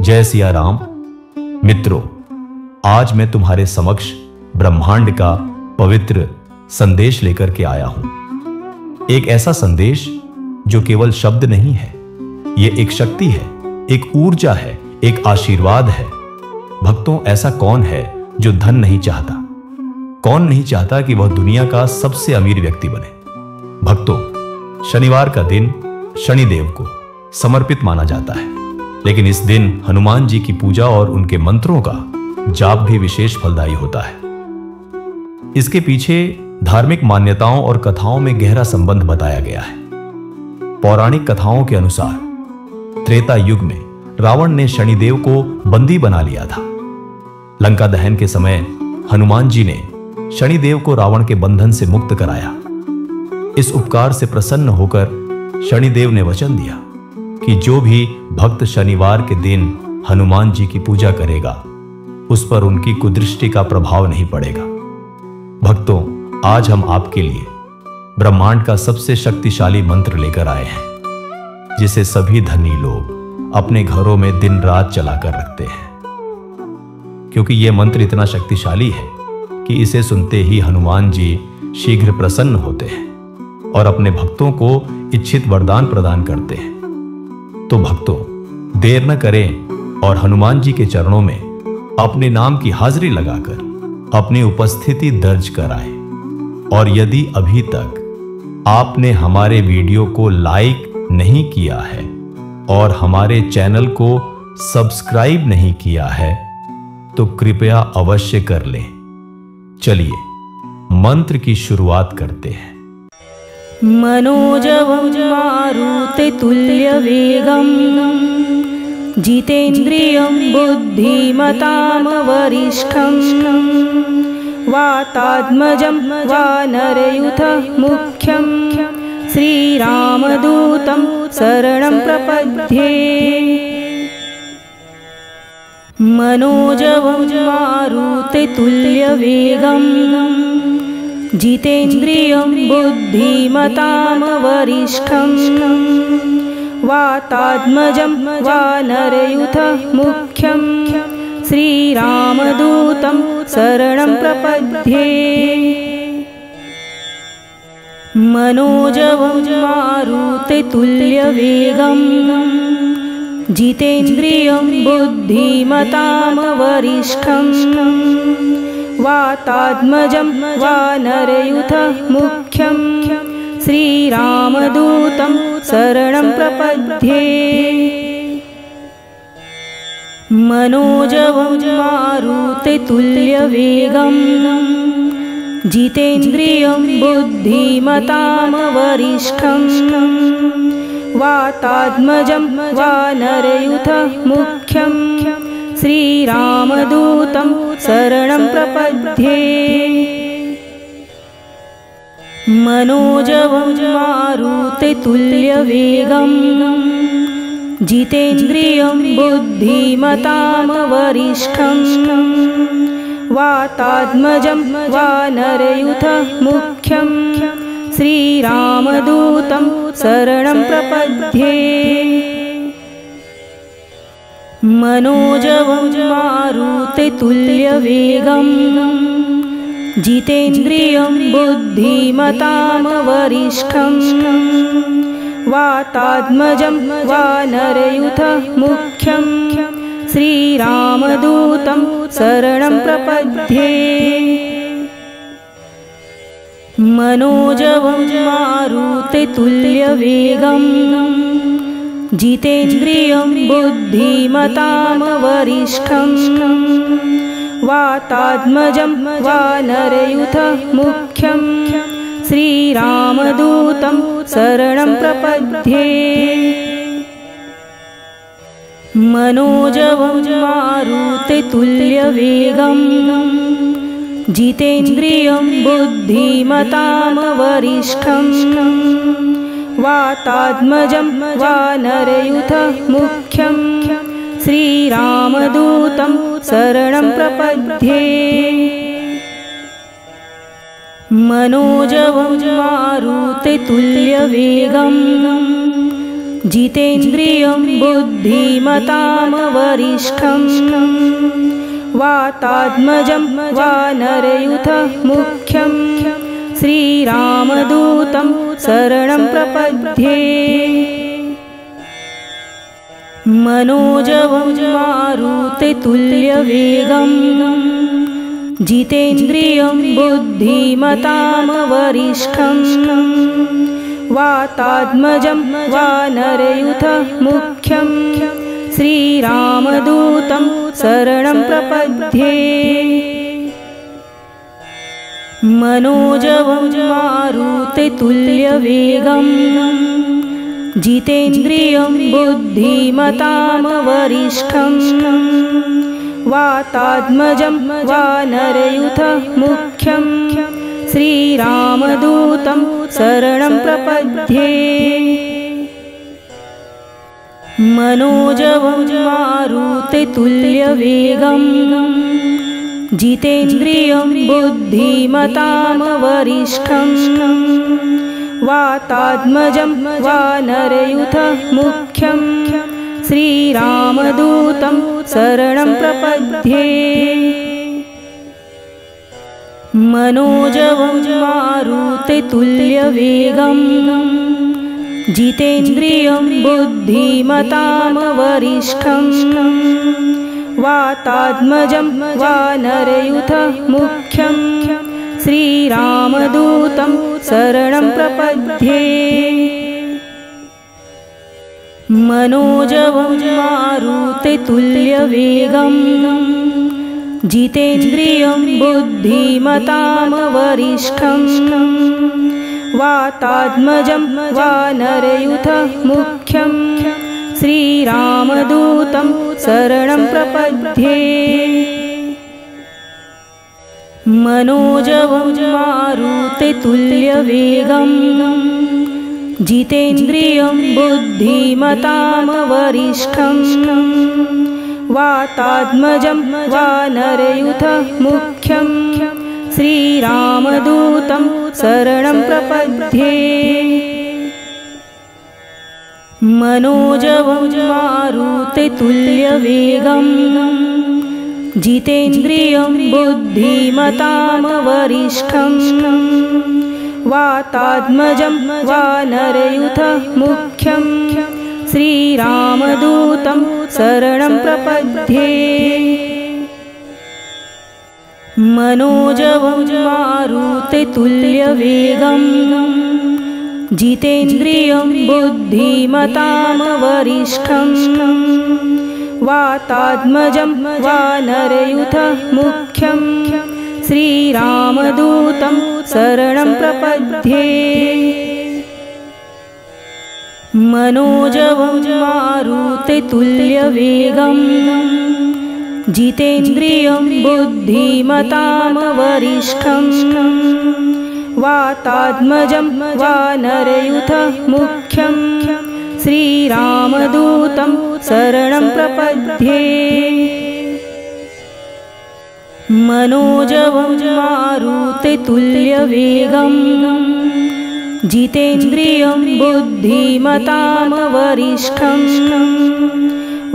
जय सिया राम। मित्रों, आज मैं तुम्हारे समक्ष ब्रह्मांड का पवित्र संदेश लेकर के आया हूं। एक ऐसा संदेश जो केवल शब्द नहीं है, यह एक शक्ति है, एक ऊर्जा है, एक आशीर्वाद है। भक्तों, ऐसा कौन है जो धन नहीं चाहता? कौन नहीं चाहता कि वह दुनिया का सबसे अमीर व्यक्ति बने? भक्तों, शनिवार का दिन शनिदेव को समर्पित माना जाता है, लेकिन इस दिन हनुमान जी की पूजा और उनके मंत्रों का जाप भी विशेष फलदायी होता है। इसके पीछे धार्मिक मान्यताओं और कथाओं में गहरा संबंध बताया गया है। पौराणिक कथाओं के अनुसार त्रेता युग में रावण ने शनिदेव को बंदी बना लिया था। लंका दहन के समय हनुमान जी ने शनिदेव को रावण के बंधन से मुक्त कराया। इस उपकार से प्रसन्न होकर शनिदेव ने वचन दिया कि जो भी भक्त शनिवार के दिन हनुमान जी की पूजा करेगा, उस पर उनकी कुदृष्टि का प्रभाव नहीं पड़ेगा। भक्तों, आज हम आपके लिए ब्रह्मांड का सबसे शक्तिशाली मंत्र लेकर आए हैं, जिसे सभी धनी लोग अपने घरों में दिन रात चलाकर रखते हैं, क्योंकि यह मंत्र इतना शक्तिशाली है कि इसे सुनते ही हनुमान जी शीघ्र प्रसन्न होते हैं और अपने भक्तों को इच्छित वरदान प्रदान करते हैं। तो भक्तों, देर न करें और हनुमान जी के चरणों में अपने नाम की हाजिरी लगाकर अपनी उपस्थिति दर्ज कराएं। और यदि अभी तक आपने हमारे वीडियो को लाइक नहीं किया है और हमारे चैनल को सब्सक्राइब नहीं किया है, तो कृपया अवश्य कर लें। चलिए मंत्र की शुरुआत करते हैं। मनोजवं मारुततुल्यवेगं जितेन्द्रियं बुद्धिमतां वरिष्ठं वातात्मजं वानरयूथमुख्यं श्रीरामदूतं शरणं प्रपद्ये। मनोजवं मारुततुल्यवेगं जितेन्द्रियं बुद्धिमतां वरिष्ठं वातात्मजं वानरयूथमुख्यं श्रीरामदूतं शरणं प्रपद्ये। मनोजवं मारुततुल्यवेगं जितेन्द्रियं बुद्धिमतां वरिष्ठं वातात्मजं वानरयूथमुख्यं श्रीरामदूतं शरणं प्रपद्ये। मनोजवं मारुततुल्यवेगं जितेन्द्रियं बुद्धिमतां वरिष्ठं वातात्मजं वानरयूथमुख्यं श्रीरामदूतं शरणं प्रपद्ये। मनोजवं मारुततुल्यवेगं जितेन्द्रियं बुद्धिमतां वरिष्ठं वातात्मजं वानरयूथमुख्यं श्रीरामदूतं शरणं प्रपद्ये। मनोजवं मारुततुल्यवेगं जितेन्द्रियं बुद्धिमतां वरिष्ठं वातात्मजं वानरयूथमुख्यं श्रीरामदूतं शरणं प्रपद्ये। मनोजवं मारुततुल्यवेगं जितेन्द्रियं बुद्धिमतां वरिष्ठं वातात्मजं वानरयूथमुख्यं श्रीरामदूतं शरणं प्रपद्ये। मनोजवं मारुततुल्यवेगं जितेन्द्रियं बुद्धिमतां वरिष्ठं वातात्मजं वानरयूथमुख्यं श्रीरामदूतं शरणं प्रपद्ये। मनोजवं मारुततुल्यवेगं जितेन्द्रियं बुद्धिमतां वरिष्ठं वातात्मजं वानरयूथं मुख्यं श्रीरामदूतं शरणं प्रपद्ये। मनोजवं मारुततुल्यवेगं जितेन्द्रियं बुद्धिमतां वरिष्ठं वातात्मजं वानरयूथं मुख्यं श्रीरामदूतं शरणं प्रपद्ये। मनोजवं मारुततुल्यवेगं जितेन्द्रियं बुद्धिमतां वरिष्ठं वातात्मजं वानरयूथं मुख्यं श्रीरामदूतं शरणं प्रपद्ये। मनोजवं मारुततुल्यवेगं जितेन्द्रियं बुद्धिमतां वरिष्ठं वातात्मजं वानरयूथं मुख्यं श्रीरामदूतं शरणं प्रपद्ये। मनोजवं मारुततुल्यवेगं जितेन्द्रियं बुद्धिमतां वरिष्ठं वातात्मजं वानरयूथं मुख्यं श्रीरामदूतं शरणं प्रपद्ये। मनोजवं मारुततुल्यवेगं जितेन्द्रियं बुद्धिमतां वरिष्ठं वातात्मजं वानरयूथं मुख्यं श्रीरामदूतं शरणं प्रपद्ये। मनोजवं मारुततुल्यवेगं जितेन्द्रियं बुद्धिमतां वरिष्ठं वातात्मजं वानरयूथं मुख्यं श्रीरामदूतं शरणं प्रपद्ये। मनोजवं मारुततुल्यवेगं जितेन्द्रियं बुद्धिमतां वरिष्ठं वातात्मजं वानरयूथं मुख्यं श्रीरामदूतं शरणं प्रपद्ये। मनोजवं मारुततुल्यवेगं जितेन्द्रियं बुद्धिमतां वरिष्ठं वातात्मजं वानरयूथं मुख्यं श्रीरामदूतं शरणं प्रपद्ये। मनोजवं मारुततुल्यवेगं जितेन्द्रियं बुद्धिमतां वरिष्ठं वातात्मजं वानरयूथं मुख्यं श्रीरामदूतं शरणं प्रपद्ये। मनोजवं मारुततुल्यवेगं जितेन्द्रियं बुद्धिमतां वरिष्ठं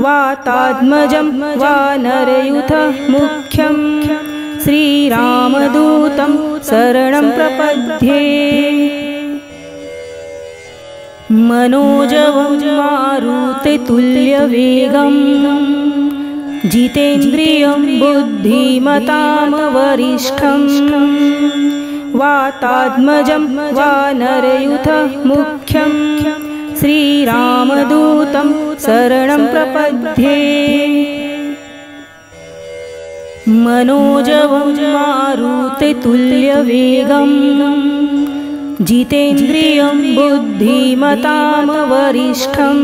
वातात्मजं वानरयूथं मुख्यं श्रीरामदूतं शरणं प्रपद्ये। मनोजवं मारुततुल्यवेगं जितेन्द्रियं बुद्धिमतां वरिष्ठं वातात्मजं वानरयूथं मुख्यं श्रीरामदूतं शरणं प्रपद्ये। मनोजवं मारुततुल्यवेगं जितेन्द्रियं बुद्धिमतां वरिष्ठं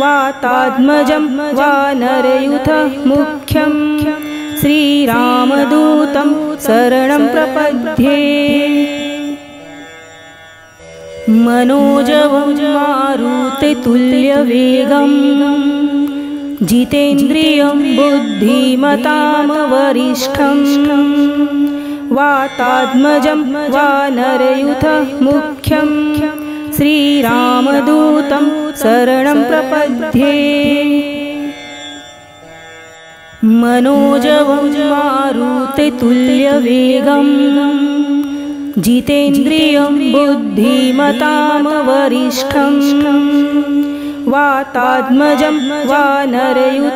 वातात्मजं वानरयूथं मुख्यं श्रीरामदूतं शरणं प्रपद्ये। मनोजवं मारुततुल्यवेगं जितेन्द्रियं बुद्धिमतां वरिष्ठं वातात्मजं वानरयूथं मुख्यं श्रीरामदूतं शरणं प्रपद्ये मनोजवं मारुततुल्यवेगं जितेन्द्रियं बुद्धिमतां वरिष्ठं वातात्मजं वानरयूथमुख्यं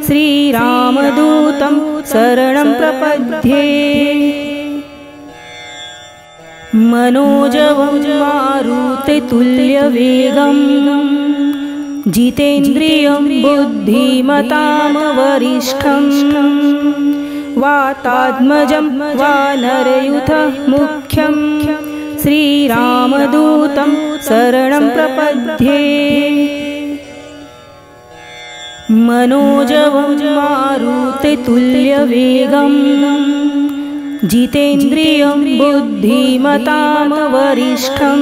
श्रीरामदूतं शरणं प्रपद्ये मनोजवं मारुततुल्यवेगं जितेन्द्रियं बुद्धिमतां वरिष्ठं वातात्मजं वानरयूथमुख्यं श्रीरामदूतं शरणं प्रपद्ये मनोजवं मारुततुल्यवेगं जितेन्द्रियं बुद्धिमतां वरिष्ठं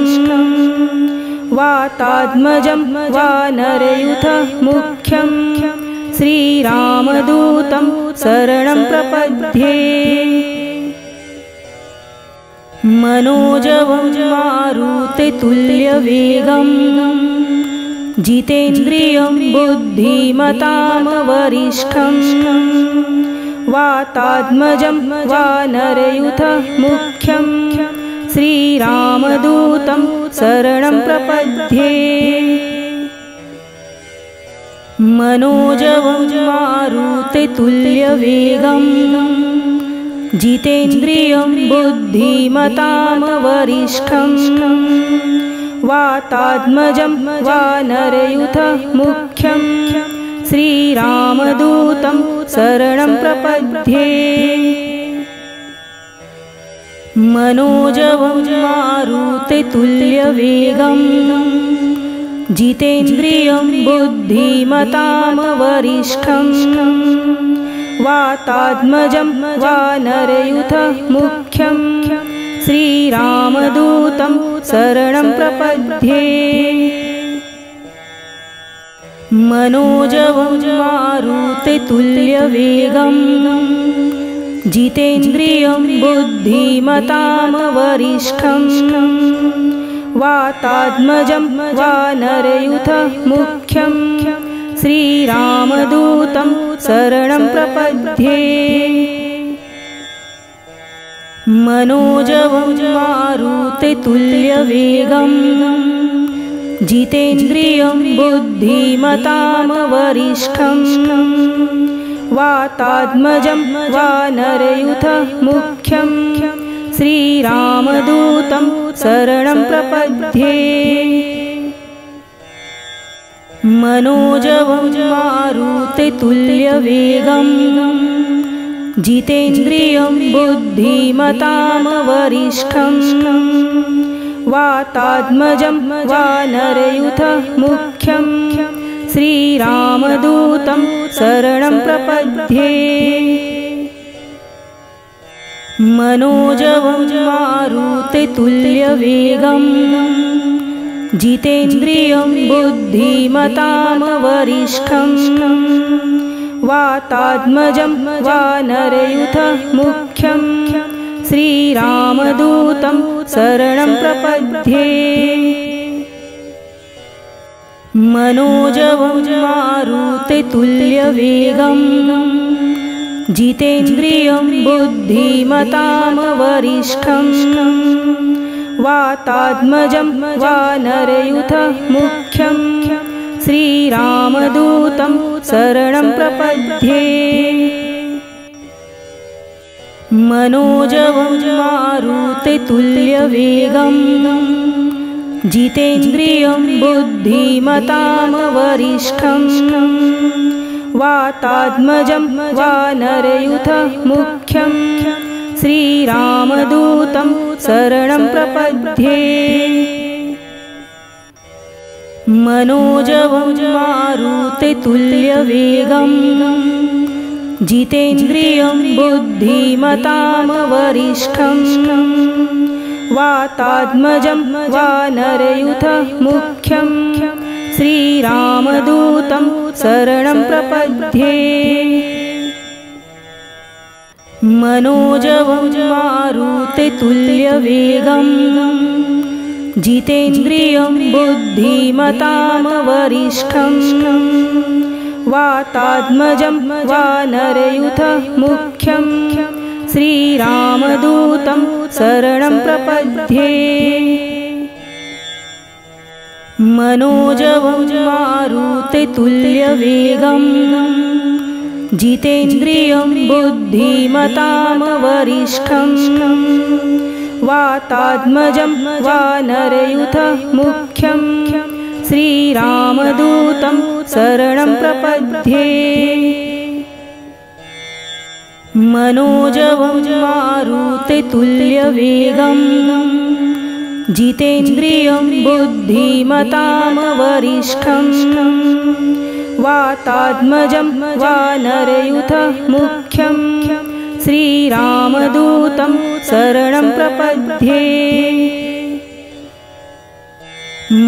वातात्मजं वानरयूथमुख्यं श्रीरामदूतं शरणं प्रपद्ये मनोजवं मारुततुल्यवेगं जितेन्द्रियं बुद्धिमतां वरिष्ठं वातात्मजं वानरयूथमुख्यं श्रीरामदूतं शरणं प्रपद्ये मनोजवं मारुततुल्यवेगं जितेन्द्रियं बुद्धिमतां वरिष्ठं वातात्मजं वानरयूथमुख्यं श्रीरामदूतं शरणं प्रपद्ये मनोजवं मारुततुल्यवेगं जितेन्द्रियं बुद्धिमतां वरिष्ठं वातात्मजं वानरयूथमुख्यं श्रीरामदूतं शरणं प्रपद्ये मनोजवं मारुततुल्यवेगं जितेन्द्रियं बुद्धिमतां वरिष्ठं वातात्मजं वानरयूथमुख्यं श्रीरामदूतं शरणं प्रपद्ये मनोजवं मारुततुल्यवेगं जितेन्द्रियं बुद्धिमतां वरिष्ठं वातात्मजं वानरयूथमुख्यं श्रीरामदूतं शरणं प्रपद्ये मनोजवं मारुततुल्यवेगं जितेन्द्रियं बुद्धिमतां वरिष्ठं वातात्मजं वानरयूथमुख्यं श्रीरामदूतं शरणं प्रपद्ये मनोजवं मारुततुल्यवेगं जितेन्द्रियं बुद्धिमतां वरिष्ठं वातात्मजं वानरयूथमुख्यं श्रीरामदूतं शरणं प्रपद्ये मनोजवं मारुततुल्यवेगं जितेन्द्रियं बुद्धिमतां वरिष्ठं वातात्मजं वानरयूथमुख्यं श्रीरामदूतं शरणं प्रपद्ये मनोजवं मारुततुल्यवेगं जितेन्द्रियं बुद्धिमतां वरिष्ठं वातात्मजं वानरयूथमुख्यं श्रीरामदूतं शरणं प्रपद्ये मनोजवं मारुततुल्यवेगं जितेन्द्रियं बुद्धिमतां वरिष्ठं वातात्मजं वानरयूथमुख्यं श्रीरामदूतं शरणं प्रपद्ये मनोजवं मारुततुल्यवेगं जितेन्द्रियं बुद्धिमतां वरिष्ठं वातात्मजं वानरयूथं मुख्यं श्रीरामदूतं शरणं प्रपद्ये। मनोजवं मारुततुल्यवेगं जितेन्द्रियं बुद्धिमतां वरिष्ठं वातात्मजं वानरयूथं मुख्यं श्रीरामदूतं शरणं प्रपद्ये। मनोजवं मारुततुल्यवेगं जितेन्द्रियं बुद्धिमतां वरिष्ठं वातात्मजं वानरयूथं मुख्यं श्रीरामदूतं शरणं प्रपद्ये।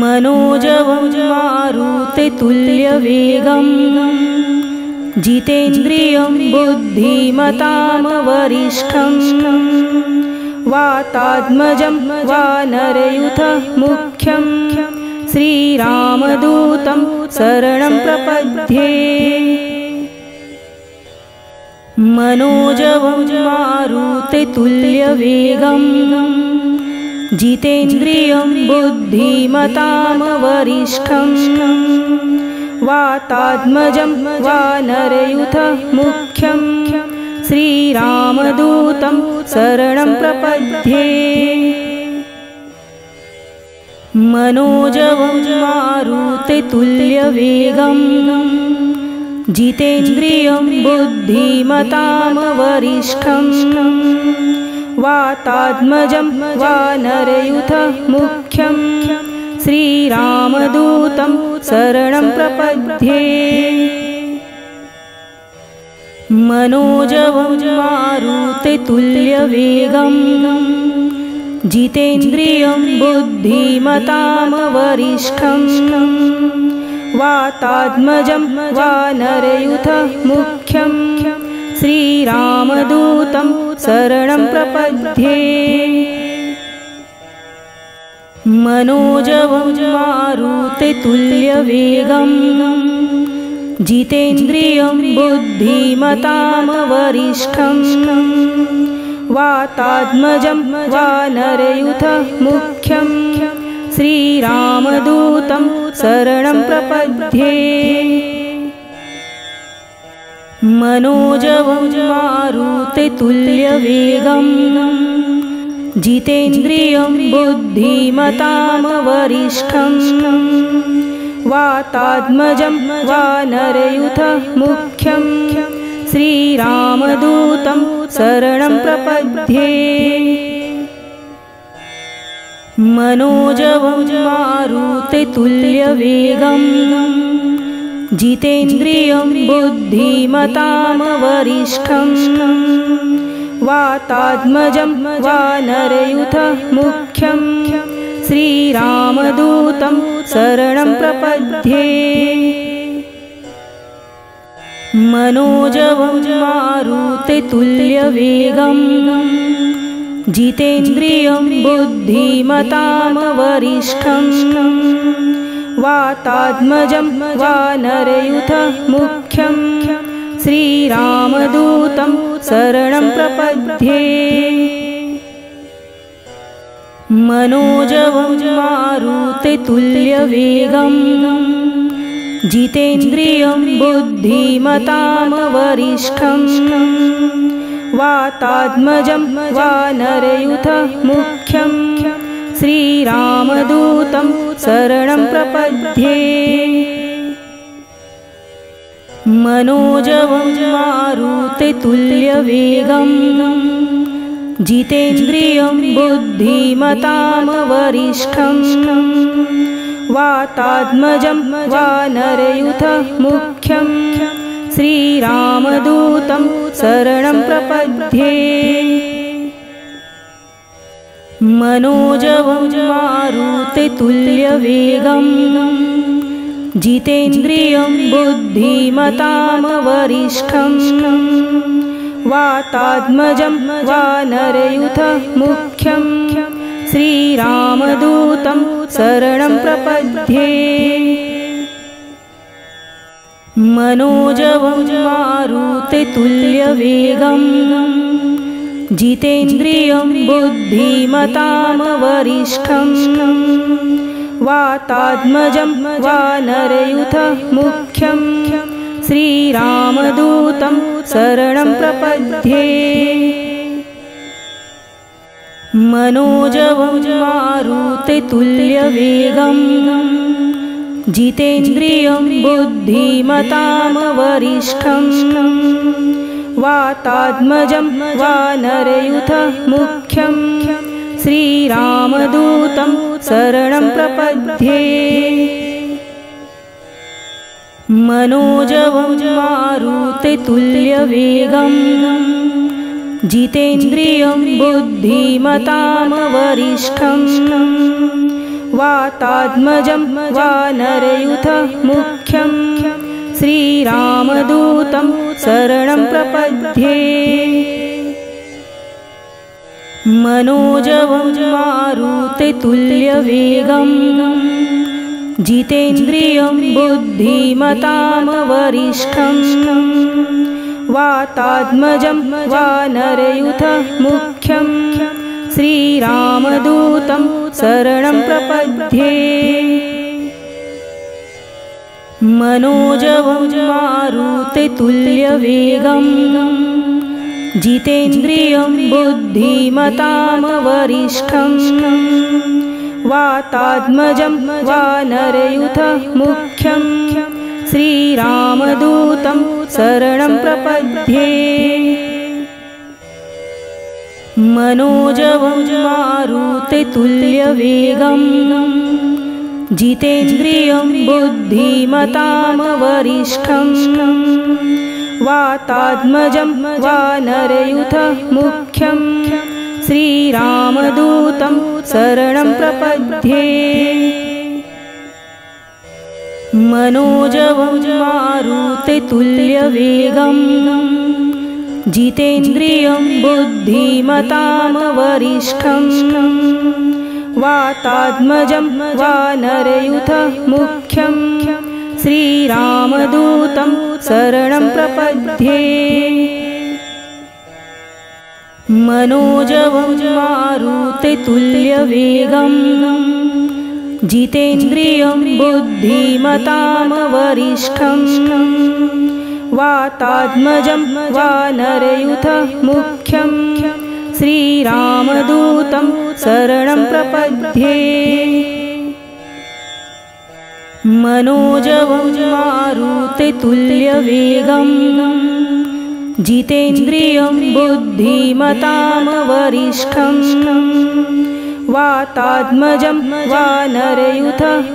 मनोजवं मारुततुल्यवेगं जितेन्द्रियं बुद्धिमतां वरिष्ठं वातात्मजं वानरयूथं मुख्यं श्रीरामदूतं शरणं प्रपद्ये। मनोजवं मारुततुल्यवेगं जितेन्द्रियं बुद्धिमतां वरिष्ठं वातात्मजं वानरयूथं मुख्यं श्रीरामदूतं शरणं प्रपद्ये। मनोजवं मारुततुल्यवेगं जितेन्द्रियं बुद्धिमतां वरिष्ठं वातात्मजं वानरयूथं मुख्यं श्रीरामदूतं शरणं प्रपद्ये। मनोजवं मारुततुल्यवेगं जितेन्द्रियं बुद्धिमतां वरिष्ठं वातात्मजं वानरयूथं मुख्यं श्रीरामदूतं शरणं प्रपद्ये। मनोजवं मारुततुल्यवेगं जितेन्द्रियं बुद्धिमतां वरिष्ठं वातात्मजं वानरयूथं मुख्यं श्रीरामदूतं शरणं प्रपद्ये। मनोजवं मारुततुल्यवेगं जितेन्द्रियं बुद्धिमतां वरिष्ठं वातात्मजं वानरयूथं मुख्यं श्रीरामदूतं शरणं प्रपद्ये। मनोजवं मारुततुल्यवेगं जितेन्द्रियं बुद्धिमतां वरिष्ठं वातात्मजं वानरयूथं मुख्यं श्रीरामदूतं शरणं प्रपद्ये। मनोजवं मारुततुल्यवेगं जितेन्द्रियं बुद्धिमतां वरिष्ठं वातात्मजं वानरयूथं मुख्यं श्रीरामदूतं शरणं प्रपद्ये। मनोजवं मारुततुल्यवेगं जितेन्द्रियं बुद्धिमतां वरिष्ठं वातात्मजं वानरयूथं मुख्यं श्रीरामदूतं शरणं प्रपद्ये। मनोजवं मारुततुल्यवेगं जितेन्द्रियं बुद्धिमतां वरिष्ठं वातात्मजं वानरयूथं मुख्यं श्रीरामदूतं शरणं प्रपद्ये। मनोजवं मारुततुल्यवेगं जितेन्द्रियं बुद्धिमतां वरिष्ठं वातात्मजं वानरयूथं मुख्यं श्रीरामदूतं शरणं प्रपद्ये मनोजवं मारुततुल्यवेगं जितेन्द्रियं बुद्धिमतां वरिष्ठं वातात्मजं वानरयूथमुख्यं श्रीरामदूतं शरणं प्रपद्ये मनोजवं मारुततुल्यवेगं जितेन्द्रियं बुद्धिमतां वरिष्ठं वातात्मजं वानरयूथमुख्यं श्रीरामदूतं शरणं प्रपद्ये मनोजवं मारुततुल्यवेगं जितेन्द्रियं बुद्धिमतां वरिष्ठं वातात्मजं वानरयूथमुख्यं श्रीरामदूतं शरणं प्रपद्ये मनोजवं मारुततुल्यवेगं जितेन्द्रियं बुद्धिमतां वरिष्ठं वातात्मजं वानरयूथमुख्यं श्रीरामदूतं शरणं प्रपद्ये मनोजवं मारुततुल्यवेगं जितेन्द्रियं बुद्धिमतां वरिष्ठं वातात्मजं वानरयूथमुख्यं श्रीरामदूतं शरणं प्रपद्ये मनोजवं मारुततुल्यवेगं जितेन्द्रियं बुद्धिमतां वरिष्ठं वातात्मजं वानरयूथमुख्यं श्रीरामदूतं शरणं प्रपद्ये मनोजवं मारुततुल्यवेगं जितेन्द्रियं बुद्धिमतां वरिष्ठं वातात्मजं वानरयूथमुख्यं श्रीरामदूतं शरणं प्रपद्ये मनोजवं मारुततुल्यवेगं जितेन्द्रियं बुद्धिमतां वरिष्ठं वातात्मजं वानरयूथमुख्यं श्रीरामदूतं शरणं प्रपद्ये मनोजवं मारुततुल्यवेगं जितेन्द्रियं बुद्धिमतां वरिष्ठं वातात्मजं वानरयूथमुख्यं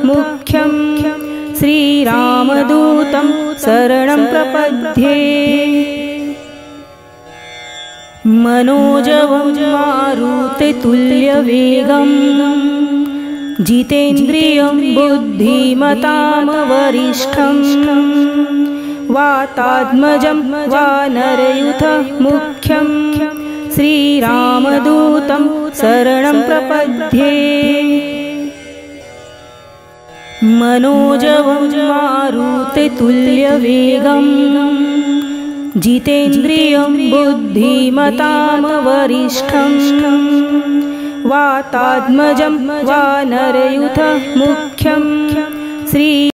श्रीरामदूतं शरणं प्रपद्ये मनोजवं मारुततुल्यवेगं जितेन्द्रियं बुद्धिमतां वरिष्ठं वातात्मजं वानरयूथमुख्यं श्रीरामदूतं शरणं प्रपद्ये मनोजवं मारुततुल्यवेगं जितेन्द्रियं बुद्धिमतां वरिष्ठं वातात्मजं वानरयूथमुख्यं श्री